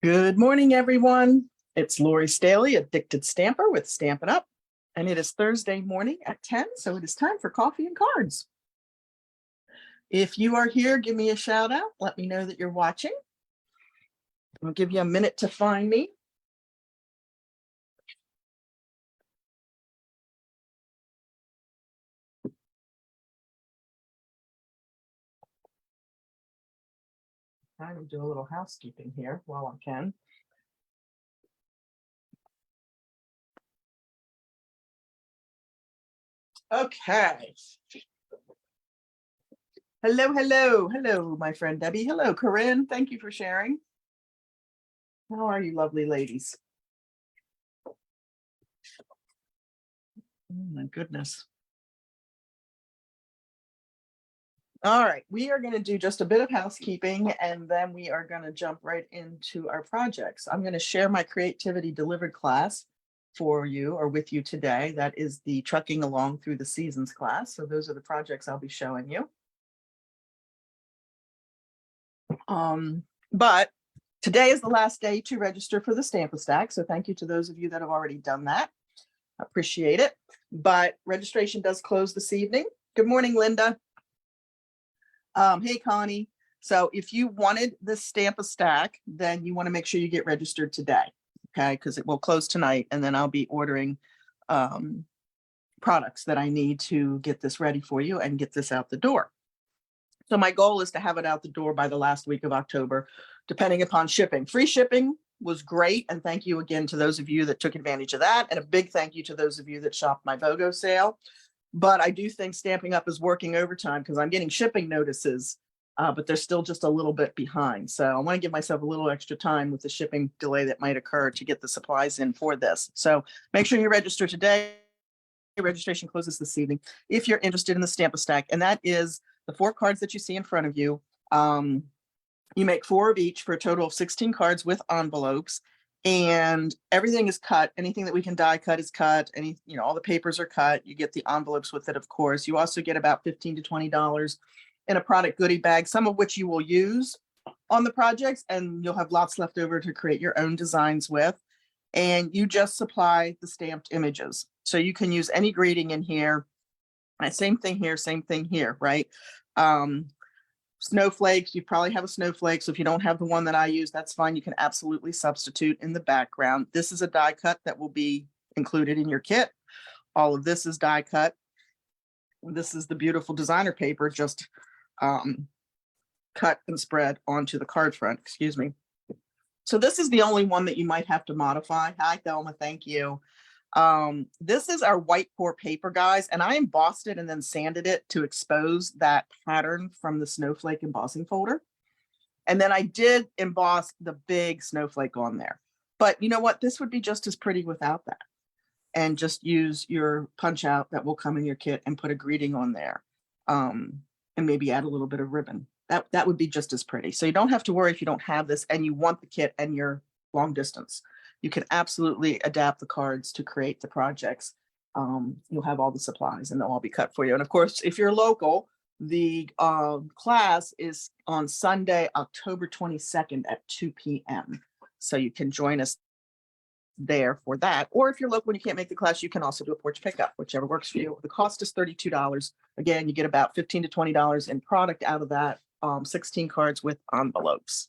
Good morning, everyone. It's Lori Staley, Addicted Stamper with Stampin' Up. And it is Thursday morning at 10, so it is time for coffee and cards. If you are here, give me a shout out. Let me know that you're watching. I'll give you a minute to find me. I'm going to do a little housekeeping here while I can. Okay. Hello, my friend Debbie. Hello, Corinne. Thank you for sharing. How are you, lovely ladies? Oh, my goodness. All right, we are going to do just a bit of housekeeping, and then we are going to jump right into our projects. I'm going to share my Creativity Delivered class for you or with you today. That is the Trucking Along Through the Seasons class. So those are the projects I'll be showing you. But today is the last day to register for the Stamp-A-Stack. So thank you to those of you that have already done that. I appreciate it. But registration does close this evening. Good morning, Linda. Hey, Connie. So if you wanted this Stamp-A-Stack, then you want to make sure you get registered today, okay? Because it will close tonight, and then I'll be ordering products that I need to get this ready for you and get this out the door. So my goal is to have it out the door by the last week of October, depending upon shipping. Free shipping was great, and thank you again to those of you that took advantage of that, and a big thank you to those of you that shopped my BOGO sale. But I do think Stamping Up is working overtime because I'm getting shipping notices, but they're still just a little bit behind. So I want to give myself a little extra time with the shipping delay that might occur to get the supplies in for this. So make sure you register today. Registration closes this evening if you're interested in the Stamp-A-Stack, and that is the 4 cards that you see in front of you. You make 4 of each for a total of 16 cards with envelopes. And everything is cut. Anything that we can die cut is cut. All the papers are cut. You get the envelopes with it, of course. You also get about $15 to $20 in a product goodie bag, some of which you will use on the projects, and you'll have lots left over to create your own designs with. And you just supply the stamped images. So you can use any greeting in here. Same thing here, right? Snowflakes, you probably have a snowflake. So if you don't have the one that I use, that's fine. You can absolutely substitute in the background. This is a die cut that will be included in your kit. All of this is die cut. This is the beautiful designer paper, just cut and spread onto the card front, excuse me. So this is the only one that you might have to modify. Hi, Thelma, thank you. This is our white core paper, guys, and I embossed it and then sanded it to expose that pattern from the snowflake embossing folder. And then I did emboss the big snowflake on there. But you know what? This would be just as pretty without that. And just use your punch out that will come in your kit and put a greeting on there. And maybe add a little bit of ribbon. That would be just as pretty. So you don't have to worry if you don't have this and you want the kit and you're long distance. You can absolutely adapt the cards to create the projects. You'll have all the supplies and they'll all be cut for you. And of course, if you're local, the class is on Sunday, October 22nd at 2 p.m. So you can join us there for that. Or if you're local and you can't make the class, you can also do a porch pickup, whichever works for you. The cost is $32. Again, you get about $15 to $20 in product out of that, 16 cards with envelopes.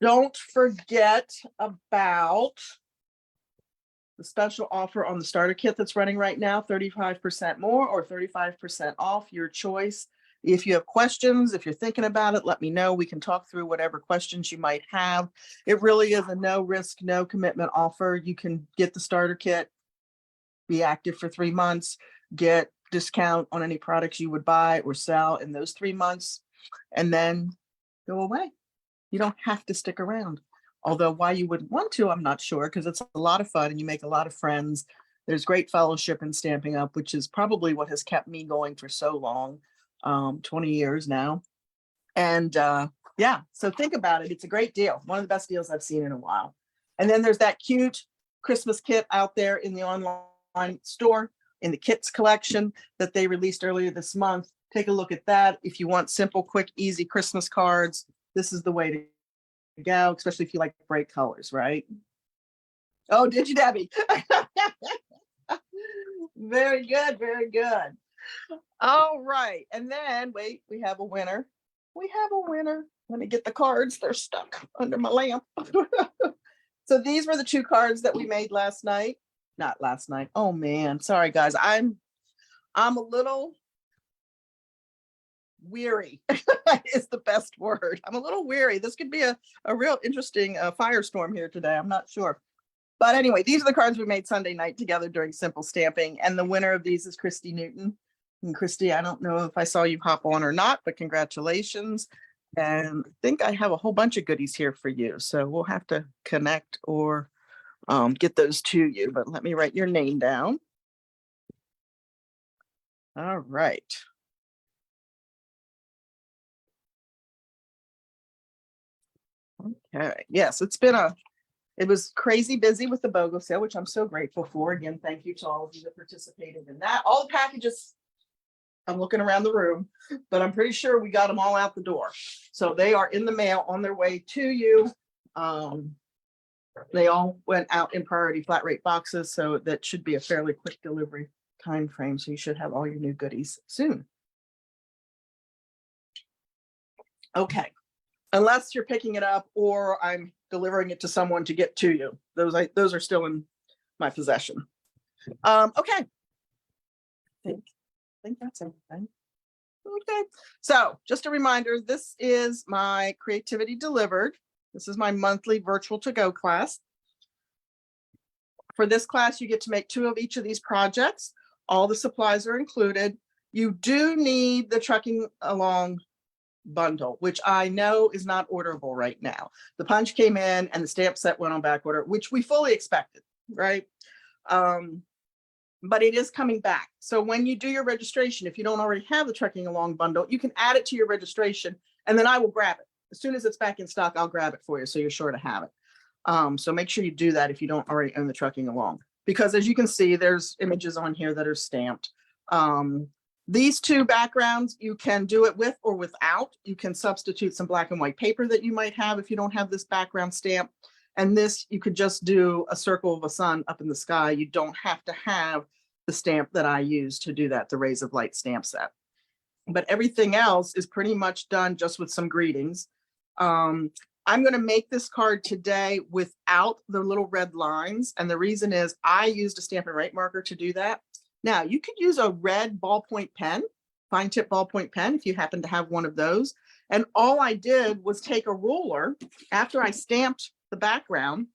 Don't forget about the special offer on the starter kit that's running right now, 35% more or 35% off, your choice. If you have questions, if you're thinking about it, let me know. We can talk through whatever questions you might have. It really is a no risk, no commitment offer. You can get the starter kit, be active for 3 months, get discount on any products you would buy or sell in those 3 months, and then go away. You don't have to stick around. Although why you wouldn't want to, I'm not sure, because it's a lot of fun and you make a lot of friends. There's great fellowship in Stamping Up, which is probably what has kept me going for so long, 20 years now. And yeah, so think about it. It's a great deal. One of the best deals I've seen in a while. And then there's that cute Christmas kit out there in the online store, in the kits collection that they released earlier this month. Take a look at that. If you want simple, quick, easy Christmas cards, this is the way to Go, especially if you like bright colors, right? Oh, did you, Debbie? Very good, very good. All right, and then wait, we have a winner. We have a winner. Let me get the cards. They're stuck under my lamp. So these were the 2 cards that we made last night. Not last night. Oh man, sorry guys. I'm a little weary is the best word. I'm a little weary. This could be a real interesting firestorm here today. I'm not sure. But anyway, these are the cards we made Sunday night together during Simple Stamping. And the winner of these is Christy Newton. And Christy, I don't know if I saw you hop on or not, but congratulations. And I think I have a whole bunch of goodies here for you. So we'll have to connect or get those to you. But let me write your name down. All right. Okay. Yes, it was crazy busy with the BOGO sale, which I'm so grateful for. Again, thank you to all of you that participated in that. All the packages, I'm looking around the room, but I'm pretty sure we got them all out the door. So they are in the mail on their way to you. They all went out in priority flat rate boxes, so that should be a fairly quick delivery time frame. So you should have all your new goodies soon. Okay. Unless you're picking it up or I'm delivering it to someone to get to you. Those are still in my possession. Okay. I think that's everything. Okay. So just a reminder, this is my Creativity Delivered. This is my monthly virtual to-go class. For this class, you get to make 2 of each of these projects. All the supplies are included. You do need the trucking along bundle, which I know is not orderable right now. The punch came in and the stamp set went on back order, which we fully expected, right? But it is coming back. So when you do your registration, if you don't already have the trucking along bundle, you can add it to your registration and then I will grab it. As soon as it's back in stock, I'll grab it for you so you're sure to have it. So make sure you do that if you don't already own the trucking along, because as you can see, there's images on here that are stamped. These 2 backgrounds, you can do it with or without. You can substitute some black and white paper that you might have if you don't have this background stamp. And this, you could just do a circle of a sun up in the sky. You don't have to have the stamp that I use to do that, the Rays of Light stamp set. But everything else is pretty much done just with some greetings. I'm going to make this card today without the little red lines. And the reason is I used a Stampin' Write marker to do that. Now, you could use a red ballpoint pen, fine tip ballpoint pen, if you happen to have one of those. And all I did was take a ruler after I stamped the background.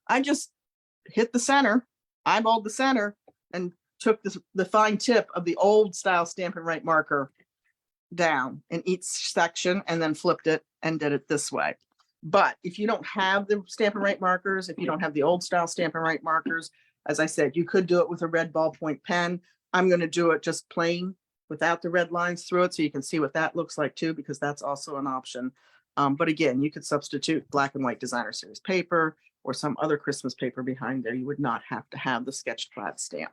I just hit the center, eyeballed the center, and took the fine tip of the old style Stampin' Write marker down in each section and then flipped it and did it this way. But if you don't have the Stampin' Write markers, if you don't have the old style Stampin' Write markers, as I said, you could do it with a red ballpoint pen. I'm going to do it just plain without the red lines through it so you can see what that looks like too, because that's also an option. But again, you could substitute black and white designer series paper or some other Christmas paper behind there. You would not have to have the sketch pad stamp.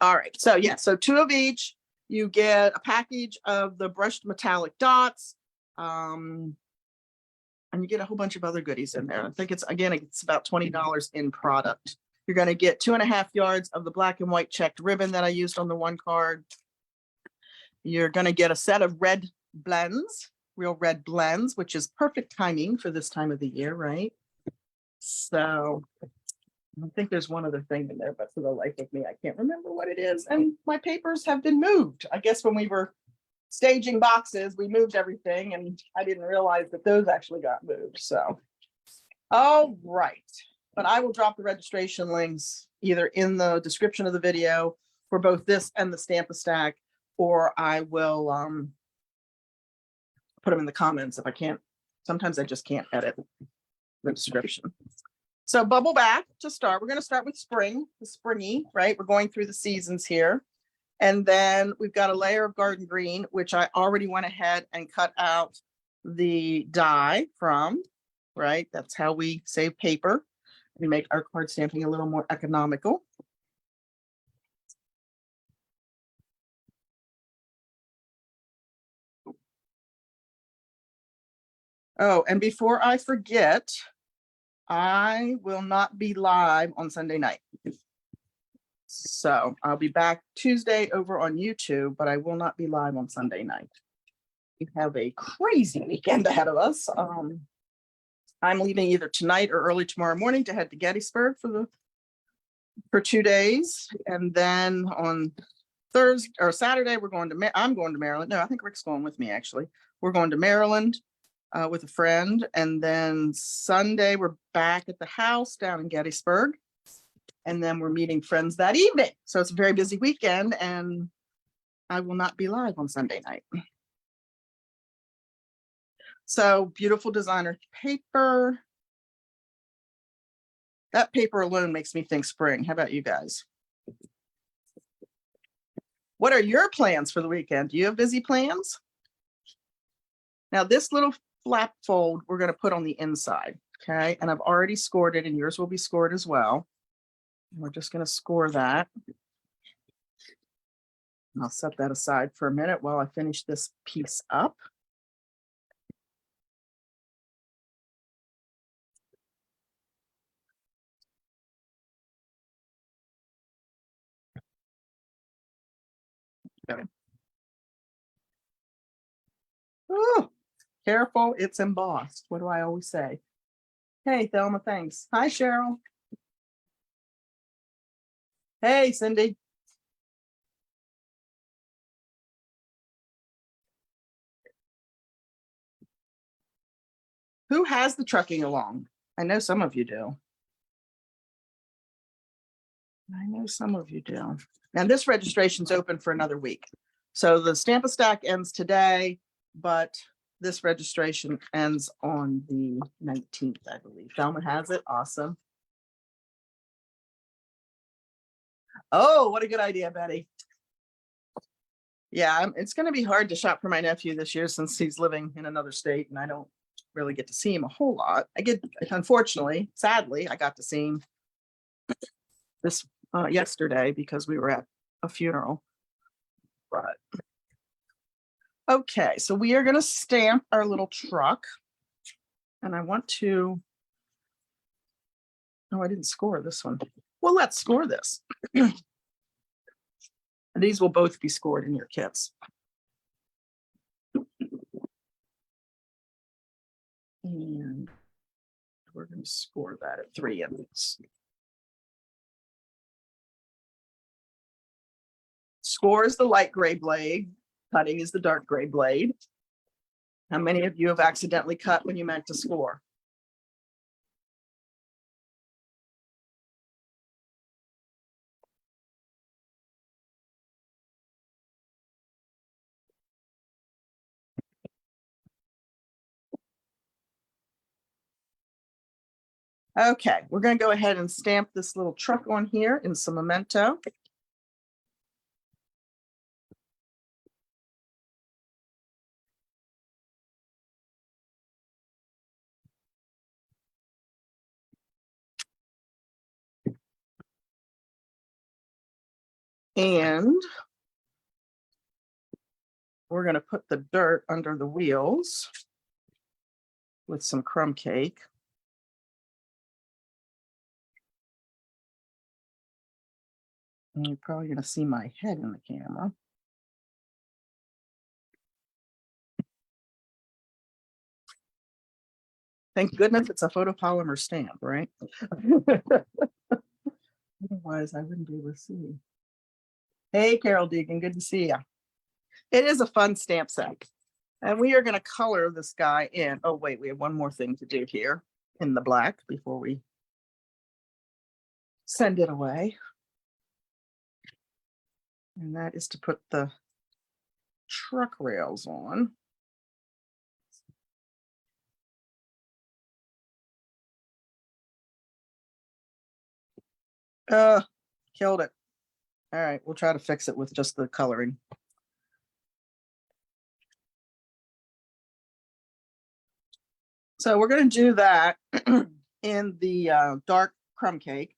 All right, so yeah, so 2 of each. You get a package of the brushed metallic dots. And you get a whole bunch of other goodies in there. I think it's about $20 in product. You're going to get 2.5 yards of the black and white checked ribbon that I used on the one card. You're going to get a set of red blends, real red blends, which is perfect timing for this time of the year, right? So I think there's one other thing in there, but for the life of me, I can't remember what it is. And my papers have been moved. I guess when we were staging boxes, we moved everything and I didn't realize that those actually got moved. So, all right. But I will drop the registration links either in the description of the video for both this and the Stamp-A-Stack, or I will put them in the comments if I can't. Sometimes I just can't edit the description. So bubble back to start. We're going to start with spring, the springy, right? We're going through the seasons here. And then we've got a layer of garden green, which I already went ahead and cut out the die from, right? That's how we save paper. We make our card stamping a little more economical. Oh, and before I forget, I will not be live on Sunday night. So I'll be back Tuesday over on YouTube, but I will not be live on Sunday night. We have a crazy weekend ahead of us. I'm leaving either tonight or early tomorrow morning to head to Gettysburg for 2 days. And then on Thursday or Saturday, I'm going to Maryland. No, I think Rick's going with me, actually. We're going to Maryland with a friend. And then Sunday, we're back at the house down in Gettysburg. And then we're meeting friends that evening. So it's a very busy weekend, and I will not be live on Sunday night. So beautiful designer paper. That paper alone makes me think spring. How about you guys? What are your plans for the weekend? Do you have busy plans? Now this little flap fold, we're going to put on the inside. Okay. And I've already scored it, and yours will be scored as well. We're just going to score that. I'll set that aside for a minute while I finish this piece up. Okay. Oh, careful, it's embossed. What do I always say? Hey, Thelma, thanks. Hi, Cheryl. Hey, Cindy. Who has the trucking along? I know some of you do. I know some of you do. Now this registration's open for another week. So the Stamp a Stack ends today, but this registration ends on the 19th, I believe. Thelma has it. Awesome. Oh, what a good idea, Betty. Yeah, it's going to be hard to shop for my nephew this year since he's living in another state and I don't really get to see him a whole lot. Unfortunately, sadly, I got to see him this yesterday because we were at a funeral. But okay, so we are going to stamp our little truck, and I want to. Oh, I didn't score this one. Well, let's score this. And these will both be scored in your kits. And we're going to score that at 3 inches. Score is the light gray blade. Cutting is the dark gray blade. How many of you have accidentally cut when you meant to score? Okay, we're going to go ahead and stamp this little truck on here in some memento. And we're going to put the dirt under the wheels with some crumb cake. And you're probably going to see my head in the camera. Thank goodness it's a photopolymer stamp, right? Otherwise, I wouldn't be able to see. Hey, Carol Deegan, good to see you. It is a fun stamp set. And we are going to color this guy in. Oh, wait, we have one more thing to do here in the black before we send it away. And that is to put the truck rails on. Killed it. All right, we'll try to fix it with just the coloring. So we're going to do that in the dark crumb cake.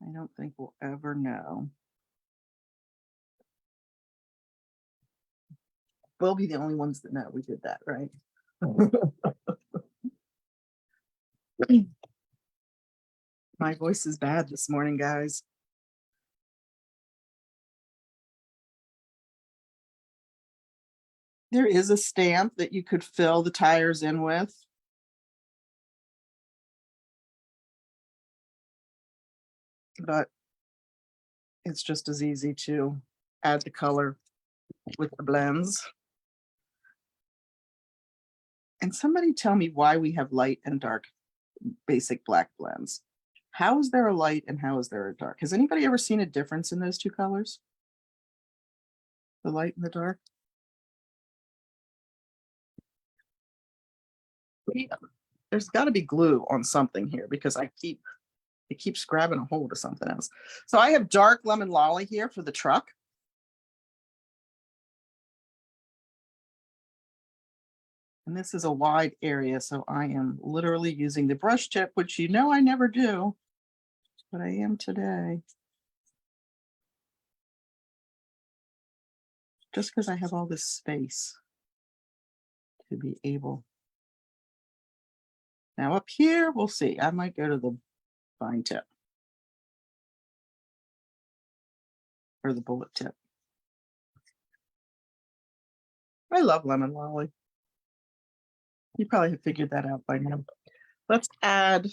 I don't think we'll ever know. We'll be the only ones that know we did that, right? My voice is bad this morning, guys. There is a stamp that you could fill the tires in with. But it's just as easy to add the color with the blends. And somebody tell me why we have light and dark basic black blends. How is there a light and how is there a dark? Has anybody ever seen a difference in those two colors? The light and the dark? There's got to be glue on something here because it keeps grabbing a hold of something else. So I have dark lemon lolly here for the truck. And this is a wide area, so I am literally using the brush tip, which you know I never do, but I am today. Just because I have all this space to be able. Now up here, we'll see. I might go to the fine tip. Or the bullet tip. I love lemon lolly. You probably have figured that out by now. Let's add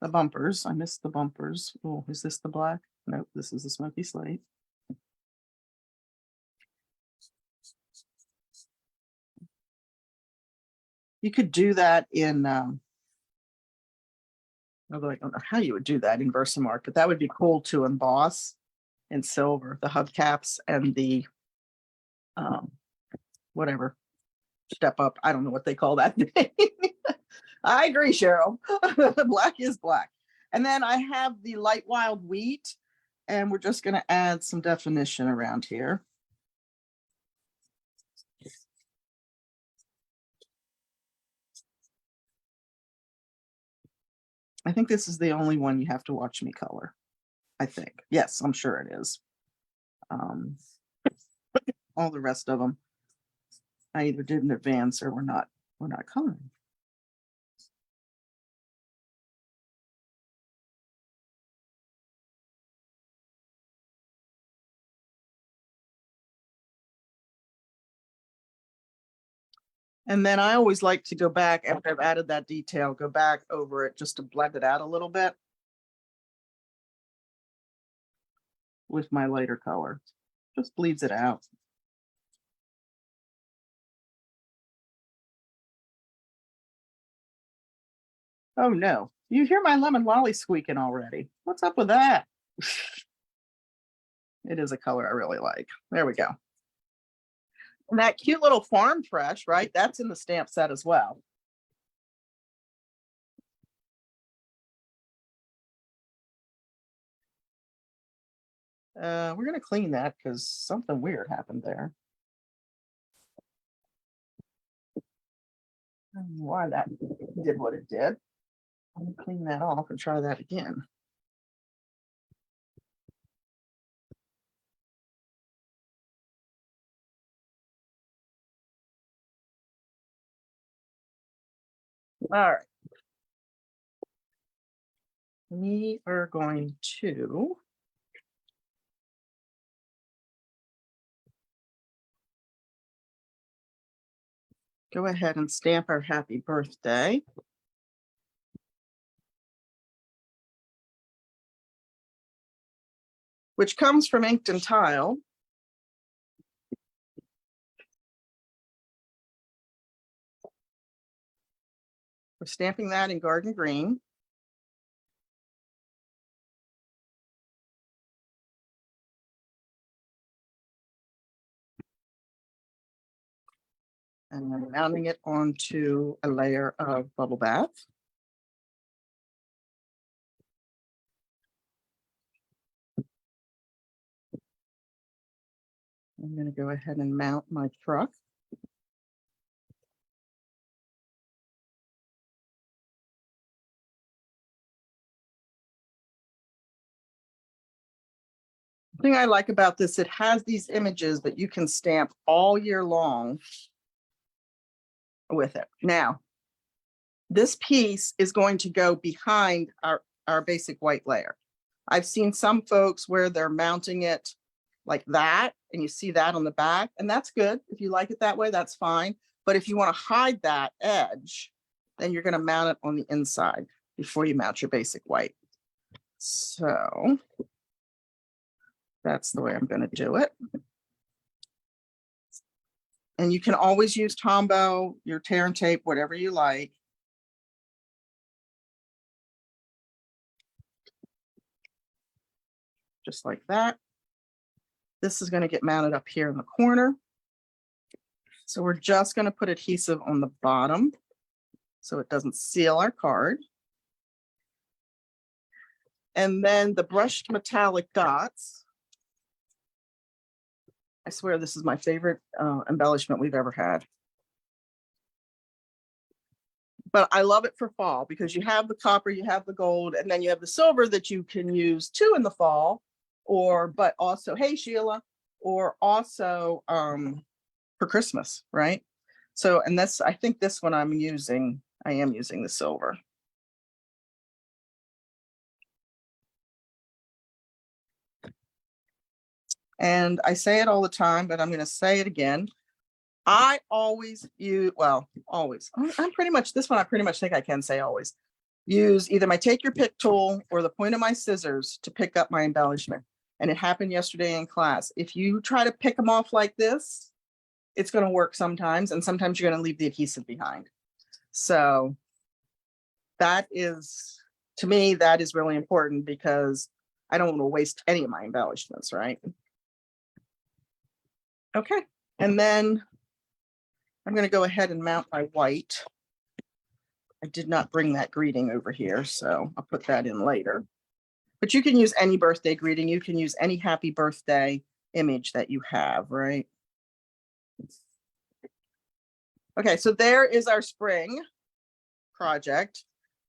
the bumpers. I missed the bumpers. Oh, is this the black? Nope, this is the smoky slate. You could do that in, although I don't know how you would do that in Versamark, but that would be cool to emboss in silver, the hubcaps and the whatever, step up. I don't know what they call that thing. I agree, Cheryl. Black is black. And then I have the light wild wheat, and we're just going to add some definition around here. I think this is the only one you have to watch me color. I think. Yes, I'm sure it is. All the rest of them, I either did in advance or we're not coloring. And then I always like to go back after I've added that detail, go back over it just to blend it out a little bit with my lighter color. Just bleeds it out. Oh no, you hear my lemon lolly squeaking already. What's up with that? It is a color I really like. There we go. And that cute little farm fresh, right? That's in the stamp set as well. We're going to clean that because something weird happened there. I don't know why that did what it did. I'm going to clean that off and try that again. All right. We are going to go ahead and stamp our happy birthday. Which comes from Inked and Tile. We're stamping that in Garden Green. And then mounting it onto a layer of bubble bath. I'm going to go ahead and mount my truck. thing I like about this, it has these images that you can stamp all year long with it. Now, this piece is going to go behind our basic white layer. I've seen some folks where they're mounting it like that, and you see that on the back, and that's good. If you like it that way, that's fine. But if you want to hide that edge, then you're going to mount it on the inside before you mount your basic white. So that's the way I'm going to do it. And you can always use Tombow, your tear and tape, whatever you like. Just like that. This is going to get mounted up here in the corner. So we're just going to put adhesive on the bottom so it doesn't seal our card. And then the brushed metallic dots. I swear this is my favorite embellishment we've ever had. But I love it for fall because you have the copper, you have the gold, and then you have the silver that you can use too in the fall, but also, hey Sheila, or also for Christmas, right? So, and this, I think this one I am using the silver. And I say it all the time, but I'm going to say it again. I always use, well, always, I'm pretty much, this one I pretty much think I can say always, use either my take your pick tool or the point of my scissors to pick up my embellishment. And it happened yesterday in class. If you try to pick them off like this, it's going to work sometimes, and sometimes you're going to leave the adhesive behind. So that is, to me, that is really important because I don't want to waste any of my embellishments, right? Okay, and then I'm going to go ahead and mount my white. I did not bring that greeting over here, so I'll put that in later. But you can use any birthday greeting. You can use any happy birthday image that you have, right? Okay, so there is our spring project.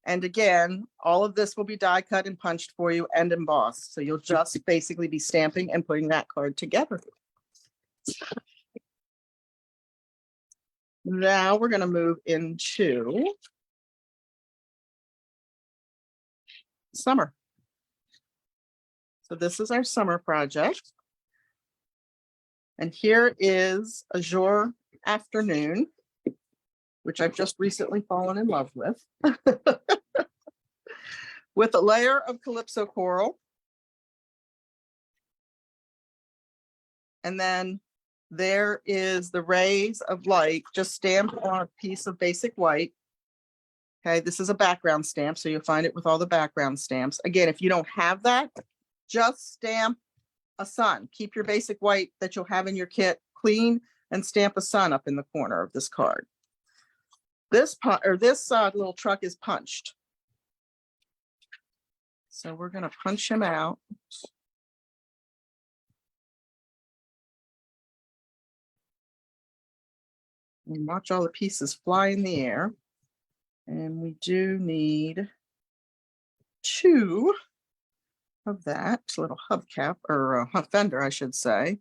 And again, all of this will be die cut and punched for you and embossed. So you'll just basically be stamping and putting that card together. Now we're going to move into summer. So this is our summer project. And here is Azure Afternoon, which I've just recently fallen in love with. With a layer of Calypso coral. And then there is the rays of light just stamped on a piece of basic white. Okay, this is a background stamp, so you'll find it with all the background stamps. Again, if you don't have that, just stamp a sun. Keep your basic white that you'll have in your kit clean and stamp a sun up in the corner of this card. This little truck is punched. So we're going to punch him out. And watch all the pieces fly in the air. And we do need 2 of that little hubcap, or fender, I should say.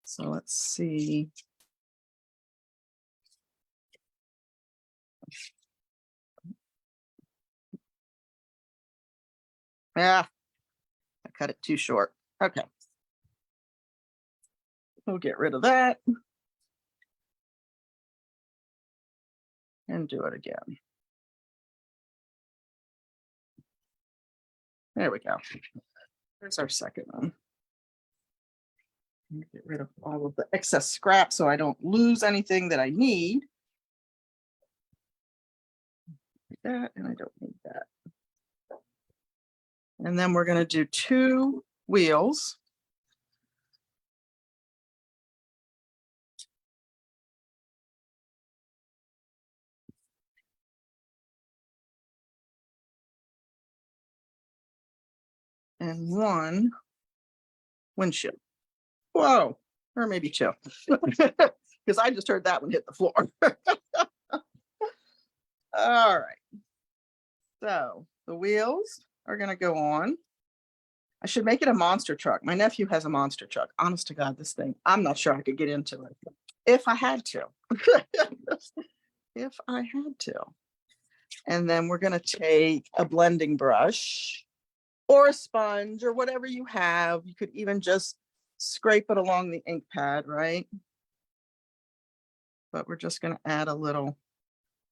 So let's see. Yeah, I cut it too short. Okay. We'll get rid of that. And do it again. There we go. There's our second one. Get rid of all of the excess scrap so I don't lose anything that I need. Like that, and I don't need that. And then we're going to do 2 wheels. And 1 windshield. Whoa, or maybe 2. Because I just heard that one hit the floor. All right. So the wheels are going to go on. I should make it a monster truck. My nephew has a monster truck. Honest to God, this thing, I'm not sure I could get into it if I had to. If I had to. And then we're going to take a blending brush or a sponge or whatever you have. You could even just scrape it along the ink pad, right? But we're just going to add a little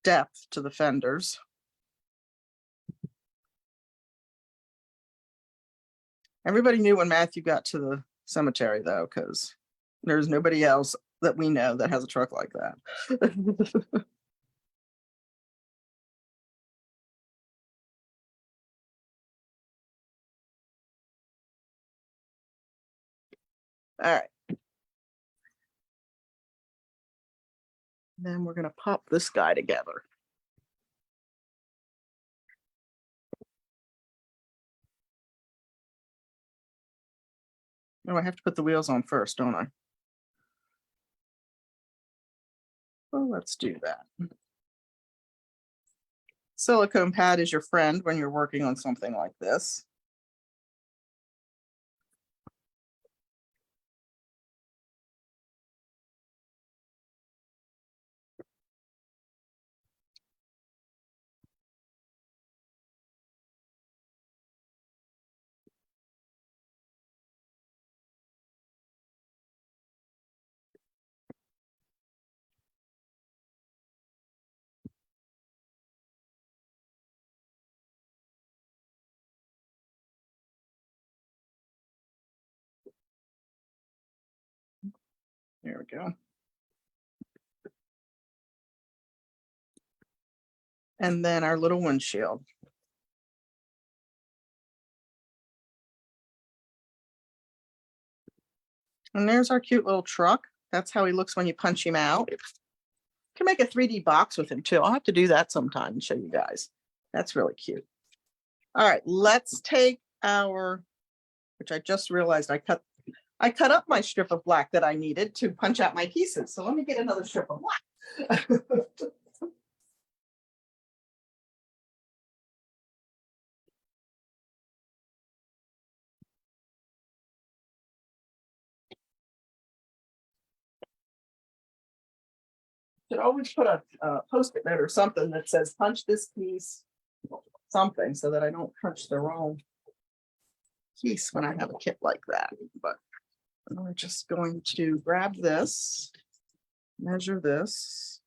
depth to the fenders. Everybody knew when Matthew got to the cemetery, though, because there's nobody else that we know that has a truck like that. All right. Then we're going to pop this guy together. Oh, I have to put the wheels on first, don't I? Well, let's do that. Silicone pad is your friend when you're working on something like this. There we go. And then our little windshield. And there's our cute little truck. That's how he looks when you punch him out. You can make a 3D box with him too. I'll have to do that sometime and show you guys. That's really cute. All right, let's take our, which I just realized I cut up my strip of black that I needed to punch out my pieces. So let me get another strip of black. Should always put a post-it note or something that says punch this piece, something, so that I don't punch the wrong piece when I have a kit like that. But we're just going to grab this, measure this.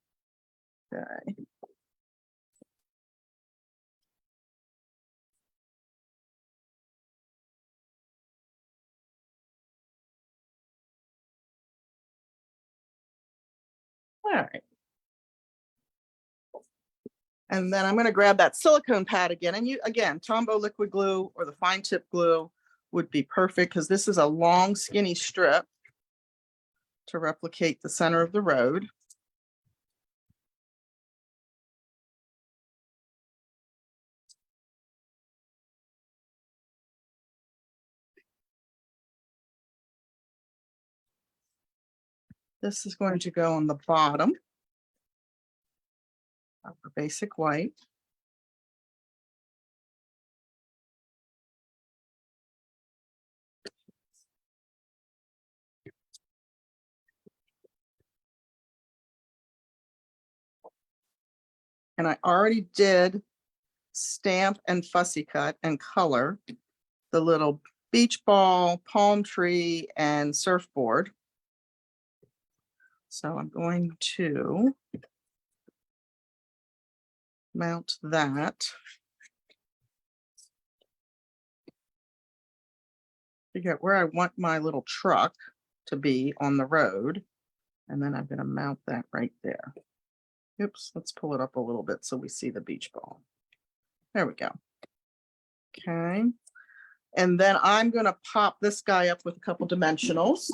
Okay. All right. And then I'm going to grab that silicone pad again. And you, again, Tombow liquid glue or the fine tip glue would be perfect because this is a long, skinny strip to replicate the center of the road. This is going to go on the bottom of the basic white. And I already did stamp and fussy cut and color the little beach ball, palm tree, and surfboard. So I'm going to mount that. Figure out where I want my little truck to be on the road. And then I'm going to mount that right there. Oops, let's pull it up a little bit so we see the beach ball. There we go. Okay. And then I'm going to pop this guy up with a couple dimensionals.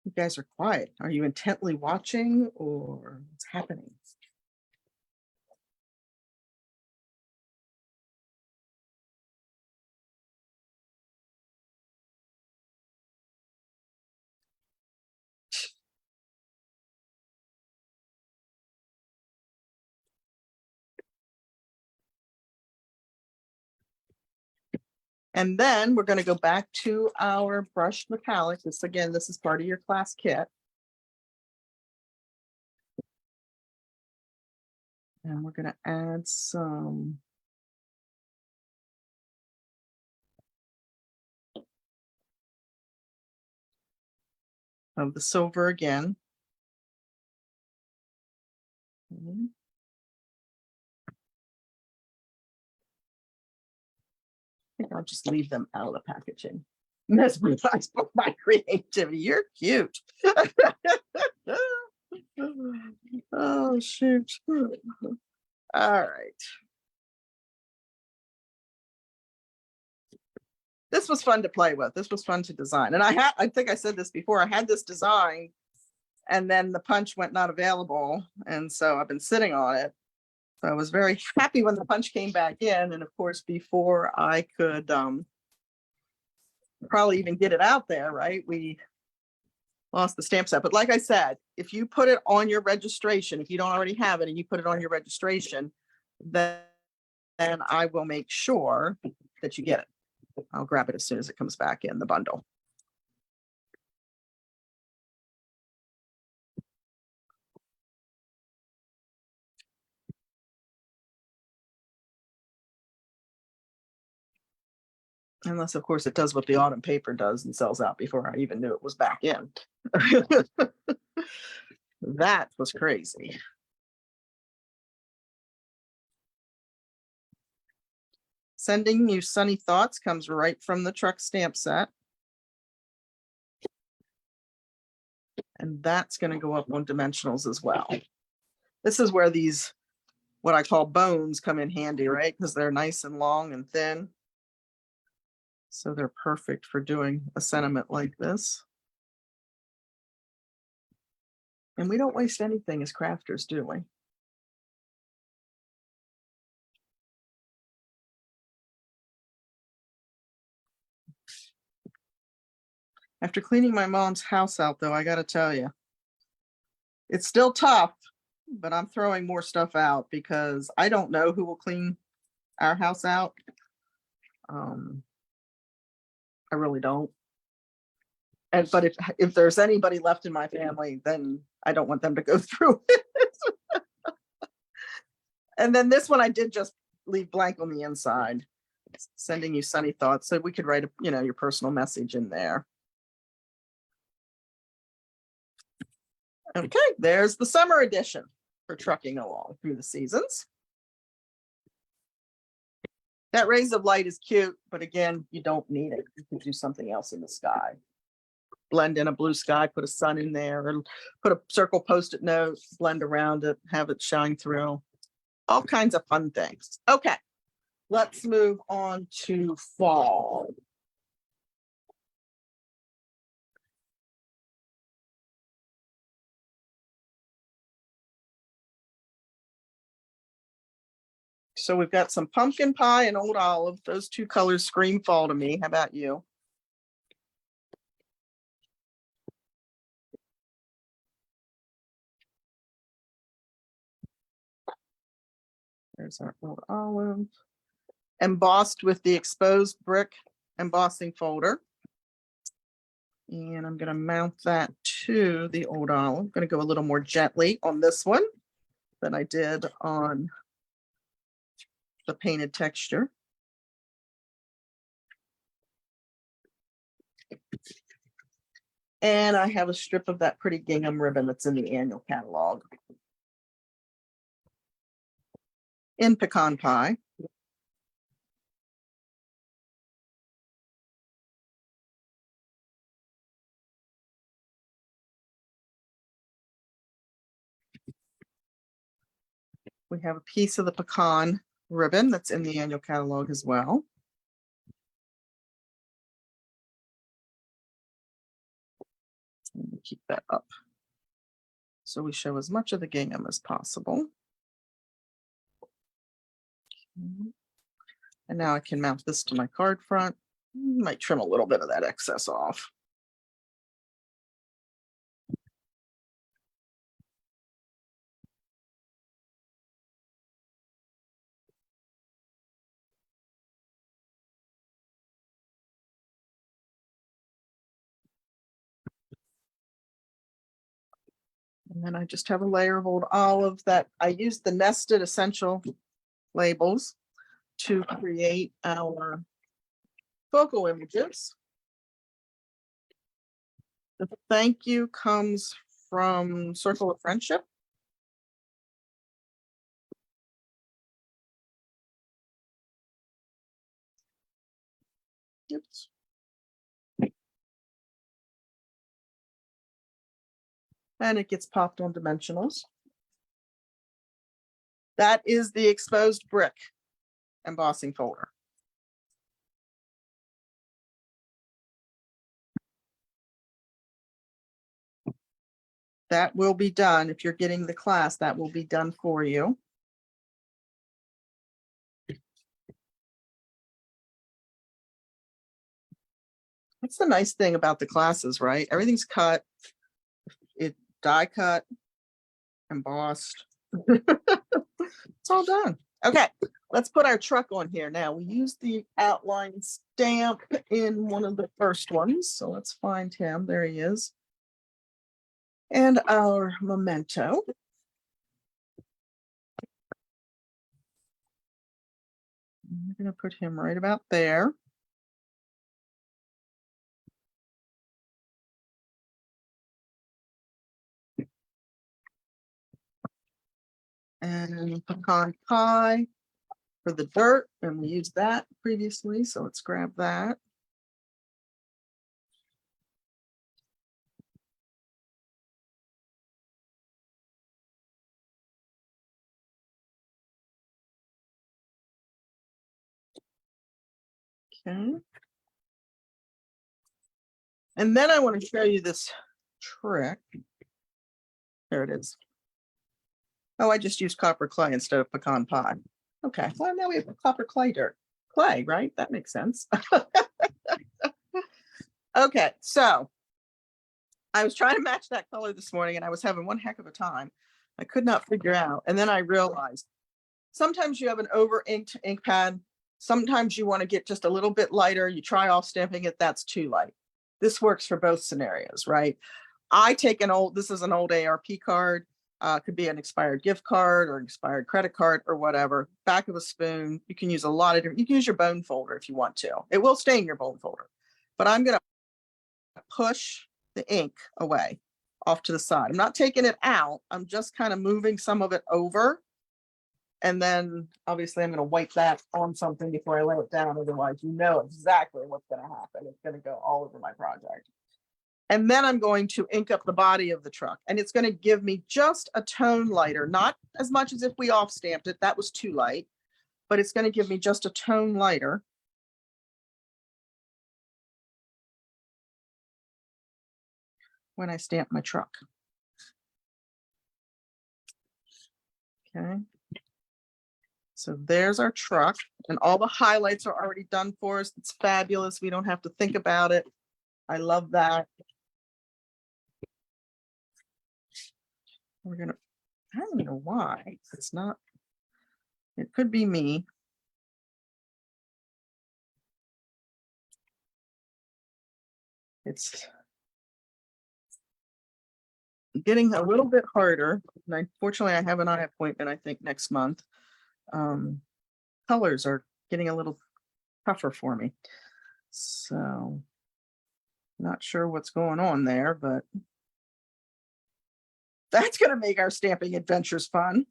You guys are quiet. Are you intently watching or what's happening? And then we're going to go back to our brushed metallic. This again, this is part of your class kit. And we're going to add some of the silver again. I think I'll just leave them out of the packaging. Mesmerized by my creativity. You're cute. Oh, shoot. All right. This was fun to play with. This was fun to design. And I think I said this before, I had this design and then the punch went not available. And so I've been sitting on it. So I was very happy when the punch came back in. And of course, before I could probably even get it out there, right? We lost the stamp set. But like I said, if you put it on your registration, if you don't already have it and you put it on your registration, then I will make sure that you get it. I'll grab it as soon as it comes back in the bundle. Unless, of course, it does what the autumn paper does and sells out before I even knew it was back in. That was crazy. Sending You Sunny Thoughts comes right from the truck stamp set. And that's going to go up on dimensionals as well. This is where these, what I call bones, come in handy, right? Because they're nice and long and thin. So they're perfect for doing a sentiment like this. And we don't waste anything as crafters, do we? After cleaning my mom's house out, though, I got to tell you, it's still tough, but I'm throwing more stuff out because I don't know who will clean our house out. I really don't. But if there's anybody left in my family, then I don't want them to go through it. And then this one I did just leave blank on the inside. Sending You Sunny Thoughts, so we could write your personal message in there. Okay, there's the summer edition for trucking along through the seasons. That Rays of Light is cute, but again, you don't need it. You can do something else in the sky. Blend in a blue sky, put a sun in there, or put a circle Post-it note, blend around it, have it shine through. All kinds of fun things. Okay, let's move on to fall. So we've got some pumpkin pie and old olive. Those two colors scream fall to me. How about you? There's our old olive. Embossed with the exposed brick embossing folder. And I'm going to mount that to the old olive. I'm going to go a little more gently on this one than I did on the painted texture. And I have a strip of that pretty gingham ribbon that's in the annual catalog. In pecan pie. We have a piece of the pecan ribbon that's in the annual catalog as well. Keep that up so we show as much of the gingham as possible. And now I can mount this to my card front. Might trim a little bit of that excess off. And then I just have a layer of old olive that I used the nested essential labels to create our focal images. The thank you comes from Circle of Friendship. Oops. And it gets popped on dimensionals. That is the exposed brick embossing folder. That will be done. If you're getting the class, that will be done for you. That's the nice thing about the classes, right? Everything's cut, it die cut, embossed. It's all done. Okay, let's put our truck on here now. We used the outline stamp in one of the first ones, so let's find him. There he is. And our memento. I'm going to put him right about there. And pecan pie for the dirt, and we used that previously, so let's grab that. Okay. And then I want to show you this trick. There it is. Oh, I just used copper clay instead of pecan pie. Okay, well, now we have copper clay dirt. Clay, right? That makes sense. Okay, so I was trying to match that color this morning and I was having one heck of a time. I could not figure out. And then I realized sometimes you have an over inked ink pad. Sometimes you want to get just a little bit lighter. You try off stamping it, that's too light. This works for both scenarios, right? I take this is an old ARP card. Could be an expired gift card or expired credit card or whatever. Back of a spoon. You can use a lot of different, you can use your bone folder if you want to. It will stay in your bone folder. But I'm going to push the ink away off to the side. I'm not taking it out. I'm just kind of moving some of it over. And then obviously I'm going to wipe that on something before I lay it down. Otherwise, you know exactly what's going to happen. It's going to go all over my project. And then I'm going to ink up the body of the truck. And it's going to give me just a tone lighter, not as much as if we off stamped it. That was too light. But it's going to give me just a tone lighter. When I stamp my truck. Okay. So there's our truck, and all the highlights are already done for us. It's fabulous. We don't have to think about it. I love that. We're gonna, I don't know why it's not, it could be me. It's getting a little bit harder. And unfortunately, I have an eye appointment, I think, next month. Colors are getting a little tougher for me. So not sure what's going on there, but that's going to make our stamping adventures fun.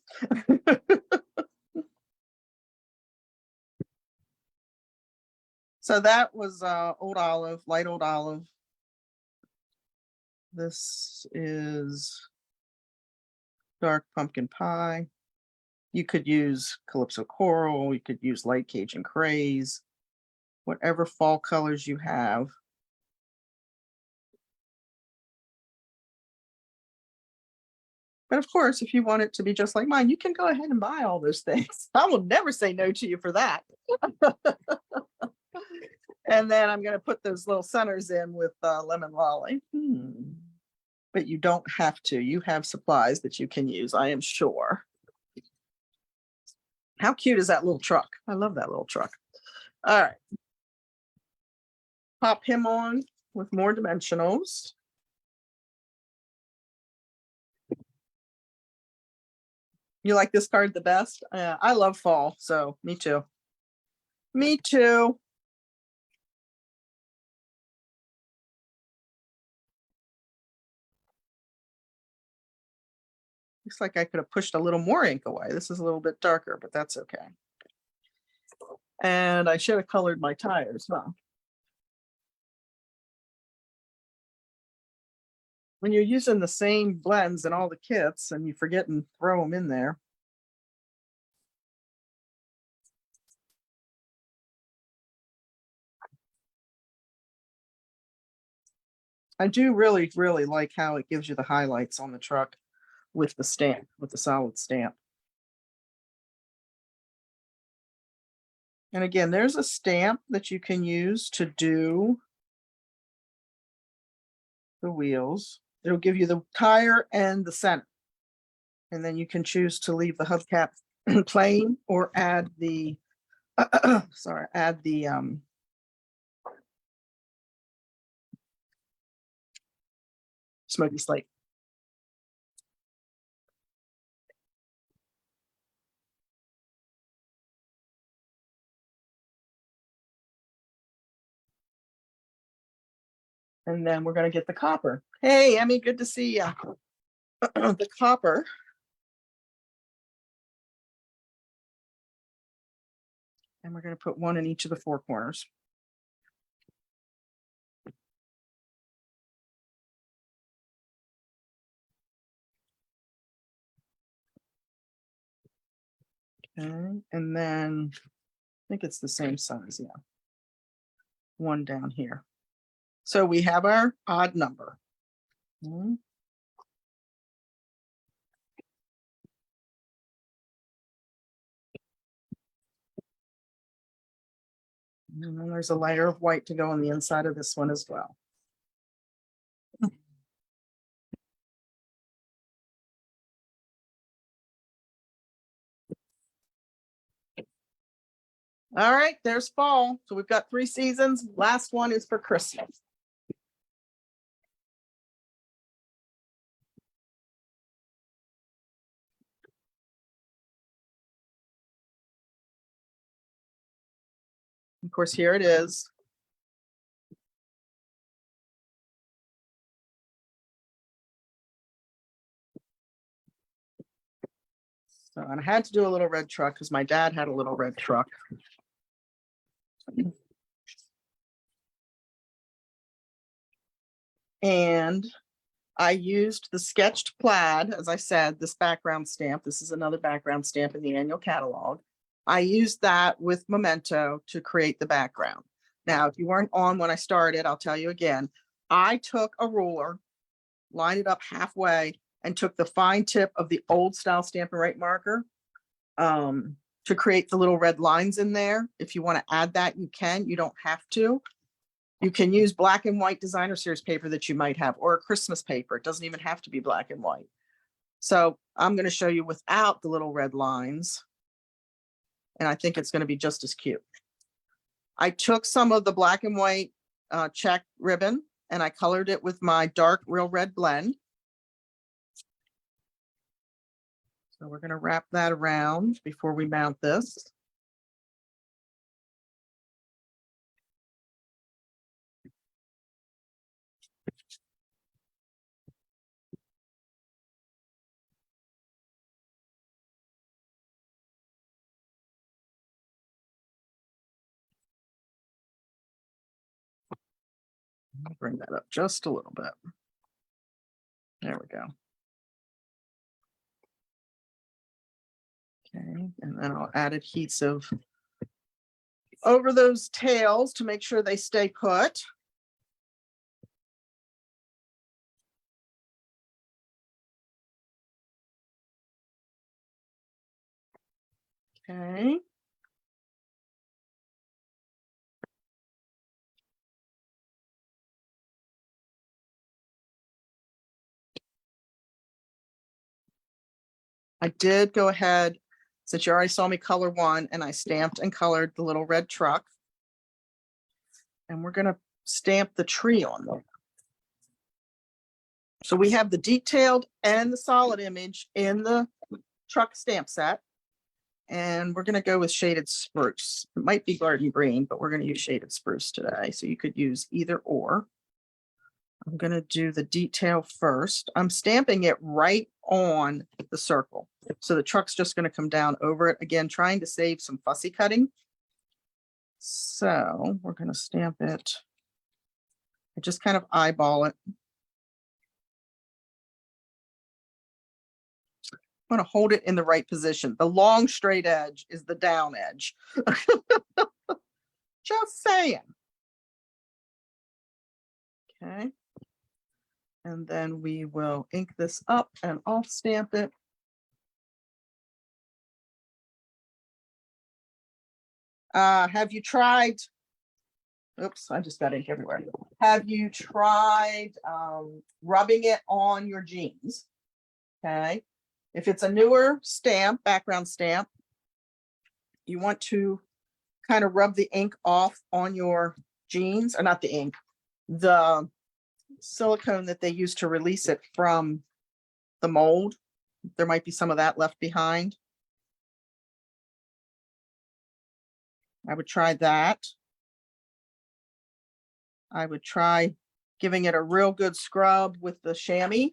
So that was old olive, light old olive. This is dark pumpkin pie. You could use Calypso Coral. You could use light Cajun Craze, whatever fall colors you have. But of course, if you want it to be just like mine, you can go ahead and buy all those things. I will never say no to you for that. And then I'm going to put those little centers in with lemon lolly. But you don't have to. You have supplies that you can use, I am sure. How cute is that little truck? I love that little truck. All right. Pop him on with more dimensionals. You like this card the best? I love fall, so me too. Me too. Looks like I could have pushed a little more ink away. This is a little bit darker, but that's okay. And I should have colored my tires, huh? When you're using the same blends in all the kits and you forget and throw them in there. I do really, really like how it gives you the highlights on the truck with the stamp, with the solid stamp. And again, there's a stamp that you can use to do the wheels. It'll give you the tire and the center. And then you can choose to leave the hubcap plain or add the, sorry, add the smoky slate. And then we're going to get the copper. Hey, Emmy, good to see you. The copper. And we're going to put one in each of the four corners. Okay, and then I think it's the same size, yeah. One down here. So we have our odd number. And then there's a layer of white to go on the inside of this one as well. All right, there's fall. So we've got 3 seasons. Last one is for Christmas. Of course, here it is. So, and I had to do a little red truck because my dad had a little red truck. And I used the sketched plaid, as I said, this background stamp. This is another background stamp in the annual catalog. I used that with Memento to create the background. Now, if you weren't on when I started, I'll tell you again, I took a ruler, lined it up halfway, and took the fine tip of the old style Stampin' Write marker to create the little red lines in there. If you want to add that, you can. You don't have to. You can use black and white designer series paper that you might have, or a Christmas paper. It doesn't even have to be black and white. So I'm going to show you without the little red lines. And I think it's going to be just as cute. I took some of the black and white check ribbon and I colored it with my dark real red blend. So we're going to wrap that around before we mount this. I'll bring that up just a little bit. There we go. Okay, and then I'll add adhesive over those tails to make sure they stay put. Okay. I did go ahead, since you already saw me color one, and I stamped and colored the little red truck. And we're going to stamp the tree on them. So we have the detailed and the solid image in the truck stamp set. And we're going to go with shaded spruce. It might be garden green, but we're going to use shaded spruce today. So you could use either or. I'm going to do the detail first. I'm stamping it right on the circle. So the truck's just going to come down over it. Again, trying to save some fussy cutting. So we're going to stamp it. I just kind of eyeball it. I'm going to hold it in the right position. The long straight edge is the down edge. Just saying. Okay. And then we will ink this up and off stamp it. Have you tried, oops, I just got ink everywhere. Have you tried rubbing it on your jeans? Okay. If it's a newer stamp, background stamp, you want to kind of rub the ink off on your jeans, or not the ink, the silicone that they use to release it from the mold. There might be some of that left behind. I would try that. I would try giving it a real good scrub with the chamois.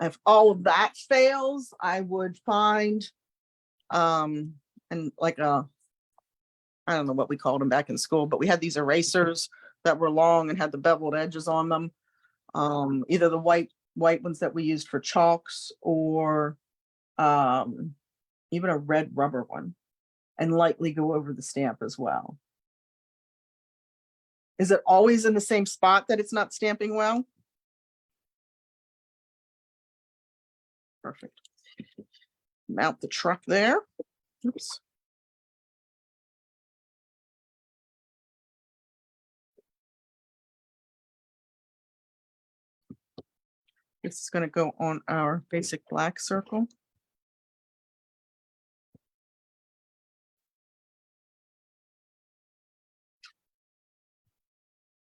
If all of that fails, I would find and like I don't know what we called them back in school, but we had these erasers that were long and had the beveled edges on them. Either the white ones that we used for chalks, or even a red rubber one, and lightly go over the stamp as well. Is it always in the same spot that it's not stamping well? Perfect. Mount the truck there. Oops. This is going to go on our basic black circle.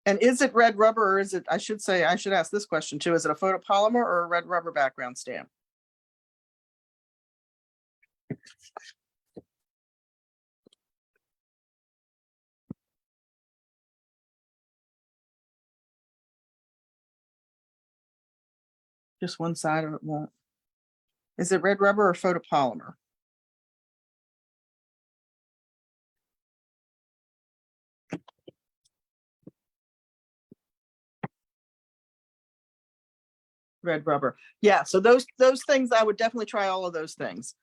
And is it red rubber, or is it, I should ask this question too, is it a photopolymer or a red rubber background stamp? Just one side of it won't. Is it red rubber or photopolymer? Red rubber. Yeah, so those things, I would definitely try all of those things.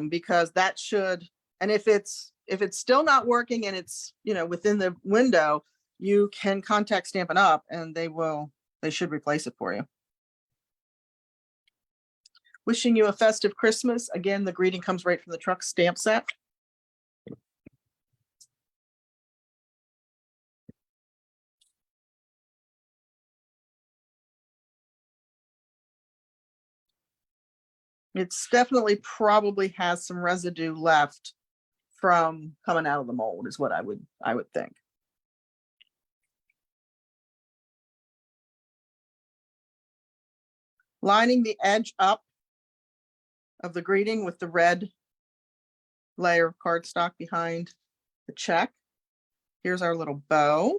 Because that should, and if it's still not working and it's, within the window, you can contact Stampin' Up and they should replace it for you. Wishing you a festive Christmas. Again, the greeting comes right from the truck stamp set. It's definitely probably has some residue left from coming out of the mold, is what I would think. Lining the edge up of the greeting with the red layer of cardstock behind the check. Here's our little bow.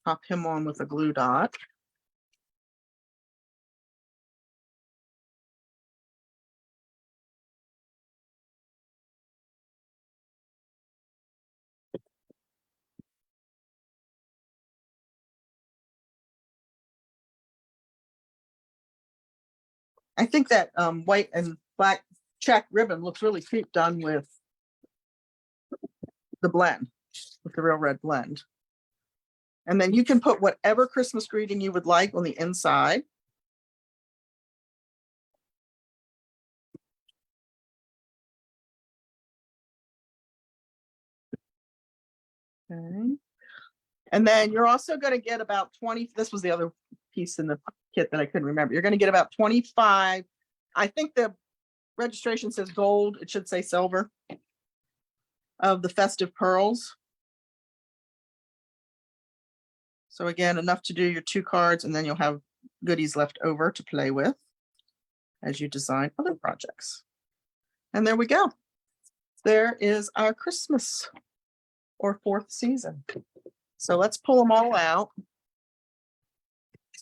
Pop him on with a glue dot. I think that white and black check ribbon looks really cute done with the blend, with the real red blend. And then you can put whatever Christmas greeting you would like on the inside. Okay. And then you're also going to get about 20, this was the other piece in the kit that I couldn't remember. You're going to get about 25, I think the registration says gold, it should say silver, of the festive pearls. So again, enough to do your 2 cards, and then you'll have goodies left over to play with as you design other projects. And there we go. There is our Christmas or 4th season. So let's pull them all out.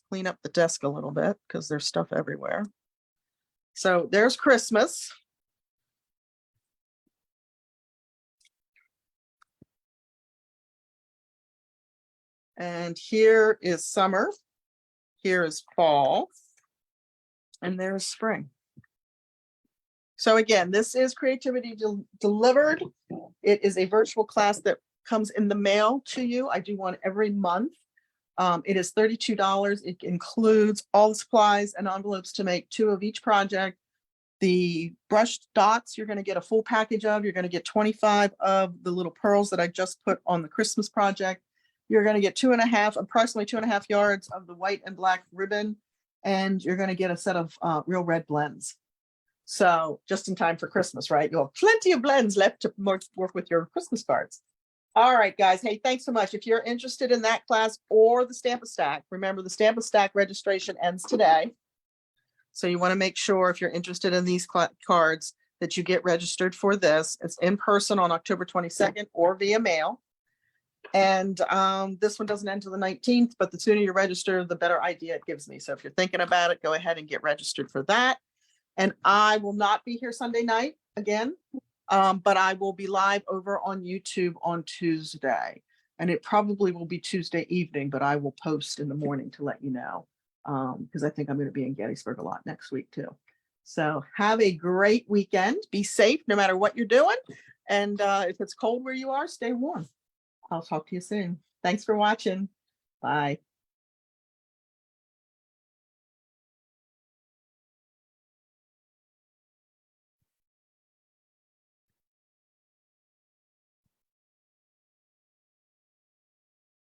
Clean up the desk a little bit because there's stuff everywhere. So there's Christmas. And here is summer. Here is fall. And there's spring. So again, this is Creativity Delivered. It is a virtual class that comes in the mail to you. I do one every month. It is $32. It includes all the supplies and envelopes to make 2 of each project. The brushed dots, you're going to get a full package of. You're going to get 25 of the little pearls that I just put on the Christmas project. You're going to get approximately 2.5 yards of the white and black ribbon. And you're going to get a set of real red blends. So just in time for Christmas, right? You'll have plenty of blends left to work with your Christmas cards. All right, guys. Hey, thanks so much. If you're interested in that class or the Stamp-A-Stack, remember the Stamp-A-Stack registration ends today. So you want to make sure if you're interested in these cards that you get registered for this. It's in person on October 22nd or via mail. And this one doesn't end until the 19th, but the sooner you register, the better idea it gives me. So if you're thinking about it, go ahead and get registered for that. And I will not be here Sunday night again, but I will be live over on YouTube on Tuesday. And it probably will be Tuesday evening, but I will post in the morning to let you know, because I think I'm going to be in Gettysburg a lot next week too. So have a great weekend. Be safe no matter what you're doing. And if it's cold where you are, stay warm. I'll talk to you soon. Thanks for watching. Bye.